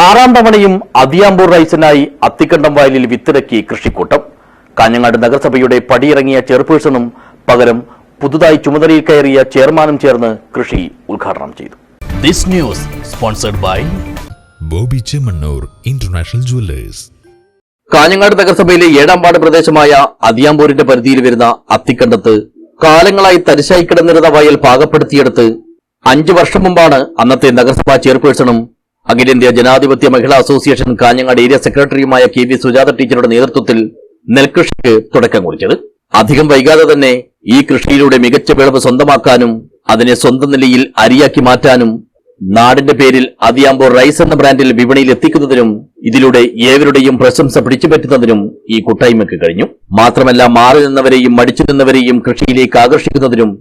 ആറാം തവണയും അതിയാമ്പൂർ റൈസിനായി അത്തിക്കണ്ടം വയലിൽ വിത്തിറക്കി കൃഷിക്കൂട്ടം. കാഞ്ഞങ്ങാട് നഗരസഭയുടെ പടിയിറങ്ങിയ ചെയർപേഴ്സണും പകരം പുതുതായി ചുമതലയിൽ കയറിയ ചെയർമാനും ചേർന്ന് കൃഷി ഉദ്ഘാടനം ചെയ്തു. This news sponsored by Bobby Chemmanur international jewellers. Kanhangad നഗരസഭയിലെ 7ാം വാർഡ് പ്രദേശമായ അതിയാമ്പൂരിന്റെ പരിധിയിൽ വരുന്ന അത്തിക്കണ്ടത്ത് കാലങ്ങളായി തരിശായി കിടന്നിരുന്ന വയൽ പാകപ്പെടുത്തിയെടുത്ത് 5 വർഷം മുമ്പാണ് അന്നത്തെ നഗരസഭാ ചെയർപേഴ്സണും അഖിലേന്ത്യാ ജനാധിപത്യ മഹിളാ അസോസിയേഷൻ കാഞ്ഞങ്ങാട് ഏരിയ സെക്രട്ടറിയുമായ KV സുജാത ടീച്ചറുടെ നേതൃത്വത്തിൽ നെൽകൃഷിക്ക് തുടക്കം കുറിച്ചത്. അധികം വൈകാതെ തന്നെ ഈ കൃഷിയിലൂടെ മികച്ച വിളവ് സ്വന്തമാക്കാനും അതിനെ സ്വന്തം നിലയിൽ അരിയാക്കി മാറ്റാനും നാടിന്റെ പേരിൽ അതിയാമ്പൂർ റൈസ് എന്ന ബ്രാൻഡിൽ വിപണിയിൽ എത്തിക്കുന്നതിനും ഇതിലൂടെ ഏവരുടെയും പ്രശംസ പിടിച്ചുപറ്റുന്നതിനും ഈ കൂട്ടായ്മയ്ക്ക് കഴിഞ്ഞു. മാത്രമല്ല മാറി നിന്നവരെയും മടിച്ചു നിന്നവരെയും കൃഷിയിലേക്ക് ആകർഷിക്കുന്നതിനും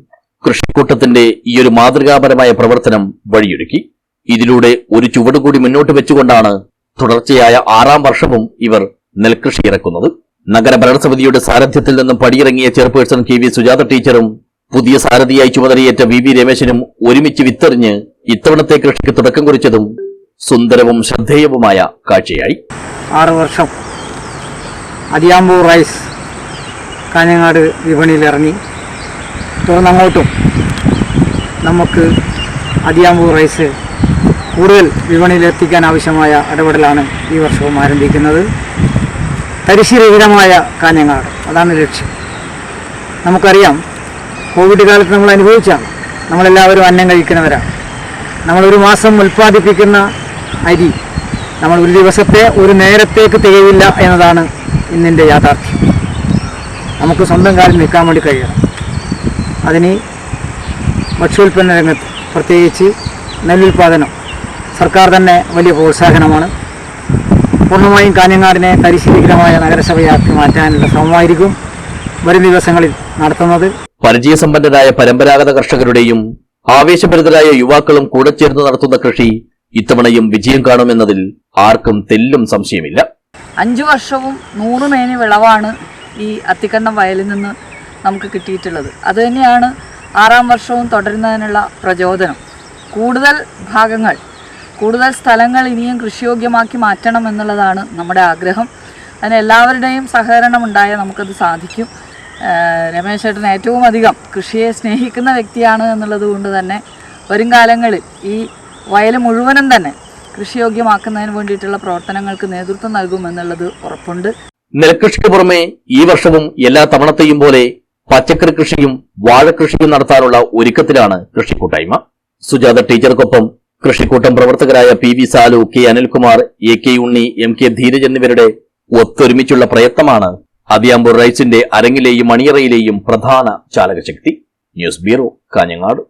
കൃഷിക്കൂട്ടത്തിന്റെ ഈയൊരു മാതൃകാപരമായ പ്രവർത്തനം വഴിയൊരുക്കി. ഇതിലൂടെ ഒരു ചുവടുകൂടി മുന്നോട്ട് വെച്ചുകൊണ്ടാണ് തുടർച്ചയായ 6ാം വർഷവും ഇവർ നെൽകൃഷി ഇറക്കുന്നത്. നഗരഭരണസമിതിയുടെ സാരഥ്യത്തിൽ നിന്നും പടിയിറങ്ങിയ ചെയർപേഴ്സൺ KV സുജാത ടീച്ചറും പുതിയ സാരഥിയായി ചുമതലയേറ്റ VV രമേശനും ഒരുമിച്ച് വിത്തെറിഞ്ഞ് ഇത്തവണത്തെ കൃഷിക്ക് തുടക്കം കുറിച്ചതും സുന്ദരവും ശ്രദ്ധേയവുമായ കാഴ്ചയായി. 6 വർഷം അതിയാമ്പൂർ റൈസ് കാഞ്ഞങ്ങാട് വിപണിയിൽ ഇറങ്ങി. തുടർന്നങ്ങോട്ടും നമുക്ക് അതിയാമ്പൂർ റൈസ് കൂടുതൽ വിപണിയിൽ എത്തിക്കാൻ ആവശ്യമായ ഇടപെടലാണ് ഈ വർഷവും ആരംഭിക്കുന്നത്. തരിശുരഹിതമായ കാഞ്ഞങ്ങാട്, അതാണ് ലക്ഷ്യം. നമുക്കറിയാം, കോവിഡ് കാലത്ത് നമ്മൾ അനുഭവിച്ചാണ്. നമ്മളെല്ലാവരും അന്നം കഴിക്കുന്നവരാണ്. നമ്മളൊരു മാസം ഉൽപ്പാദിപ്പിക്കുന്ന അരി നമ്മൾ ഒരു ദിവസത്തെ ഒരു നേരത്തേക്ക് തികയില്ല എന്നതാണ് ഇന്നിൻ്റെ യാഥാർത്ഥ്യം. നമുക്ക് സ്വന്തം കാലിൽ നിൽക്കാൻ വേണ്ടി കഴിയണം. അതിന് ഭക്ഷ്യോൽപ്പന്ന രംഗത്ത് പ്രത്യേകിച്ച് നെല്ലുൽപാദനം സർക്കാർ തന്നെ വലിയ പ്രോത്സാഹനമാണ്. പൂർണ്ണമായും കാഞ്ഞങ്ങാടിനെ തരിശുരഹിതമായ നഗരസഭയാക്കി മാറ്റാനുള്ള ശ്രമമായിരിക്കും വരും ദിവസങ്ങളിൽ നടത്തുന്നത്. പരിചയസമ്പന്നരായ പരമ്പരാഗത കർഷകരുടെയും ആവേശഭരിതരായ യുവാക്കളും കൂടെ ചേർന്ന് നടത്തുന്ന കൃഷി ഇത്തവണയും വിജയം കാണുമെന്നതിൽ ആർക്കും തെല്ലും സംശയമില്ല. 5 വർഷവും 100 മേനി വിളവാണ് ഈ അത്തിക്കണ്ടം വയലിൽ നിന്ന് നമുക്ക് കിട്ടിയിട്ടുള്ളത്. അതുതന്നെയാണ് 6ാം വർഷവും തുടരുന്നതിനുള്ള പ്രചോദനം. കൂടുതൽ ഭാഗങ്ങൾ, കൂടുതൽ സ്ഥലങ്ങൾ ഇനിയും കൃഷിയോഗ്യമാക്കി മാറ്റണം എന്നുള്ളതാണ് നമ്മുടെ ആഗ്രഹം. അതിന് എല്ലാവരുടെയും സഹകരണം ഉണ്ടായാൽ നമുക്കത് സാധിക്കും. രമേശ് ചേട്ടൻ ഏറ്റവും അധികം കൃഷിയെ സ്നേഹിക്കുന്ന വ്യക്തിയാണ് എന്നുള്ളത് കൊണ്ട് തന്നെ വരും കാലങ്ങളിൽ ഈ വയൽ മുഴുവനും തന്നെ കൃഷിയോഗ്യമാക്കുന്നതിന് വേണ്ടിയിട്ടുള്ള പ്രവർത്തനങ്ങൾക്ക് നേതൃത്വം നൽകുമെന്നുള്ളത് ഉറപ്പുണ്ട്. നെൽകൃഷിക്ക് പുറമെ ഈ വർഷവും എല്ലാ തവണത്തെയും പോലെ പച്ചക്കറി കൃഷിയും വാഴകൃഷിയും നടത്താനുള്ള ഒരുക്കത്തിലാണ് കൃഷിക്കൂട്ടായ്മ. സുജാത ടീച്ചർക്കൊപ്പം കൃഷിക്കൂട്ടം പ്രവർത്തകരായ PV Salu, K Anilkumar, AK ഉണ്ണി, MK ധീരജ് എന്നിവരുടെ ഒത്തൊരുമിച്ചുള്ള പ്രയത്നമാണ് അതിയാമ്പൂർ റൈസിന്റെ അരങ്ങിലെയും അണിയറയിലെയും പ്രധാന ചാലകശക്തി. News bureau, Kanhangad.